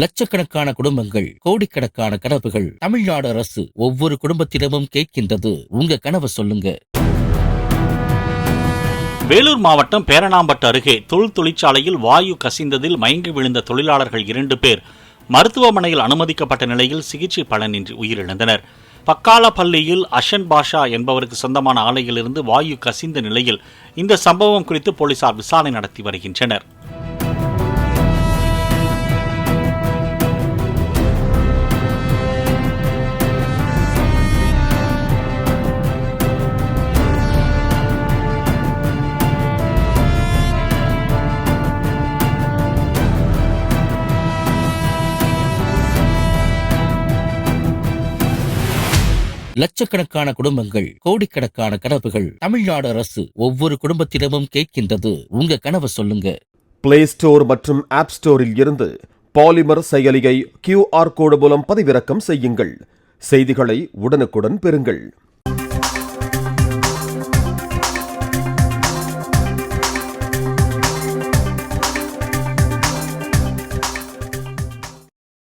லட்சக்கணக்கான குடும்பங்கள், கோடிக்கணக்கான கனவுகள். தமிழ்நாடு அரசு ஒவ்வொரு குடும்பத்திடமும் கேட்கின்றது, உங்க கனவை சொல்லுங்க. வேலூர் மாவட்டம் பேரணாம்பட்டு அருகே தொழிற்சாலையில் வாயு கசிந்ததில் மயங்கி விழுந்த தொழிலாளர்கள் 2 பேர் மருத்துவமனையில் அனுமதிக்கப்பட்ட நிலையில் சிகிச்சை பலனின்றி உயிரிழந்தனர். பக்காலப்பள்ளியில் அஷன் பாஷா என்பவருக்கு சொந்தமான ஆலையிலிருந்து வாயு கசிந்த நிலையில் இந்த சம்பவம் குறித்து போலீசார் விசாரணை நடத்தி வருகின்றனர். லட்சக்கணக்கான குடும்பங்கள், கோடிக்கணக்கான கனவுகள். தமிழ்நாடு அரசு ஒவ்வொரு குடும்பத்திடமும் கேட்கின்றது, உங்க கனவை சொல்லுங்க. பிளே ஸ்டோர் மற்றும் ஆப் ஸ்டோரில் இருந்து பாலிமர் செயலியை QR கோடு மூலம் பதிவிறக்கம் செய்யுங்கள். செய்திகளை உடனுக்குடன் பெறுங்கள்.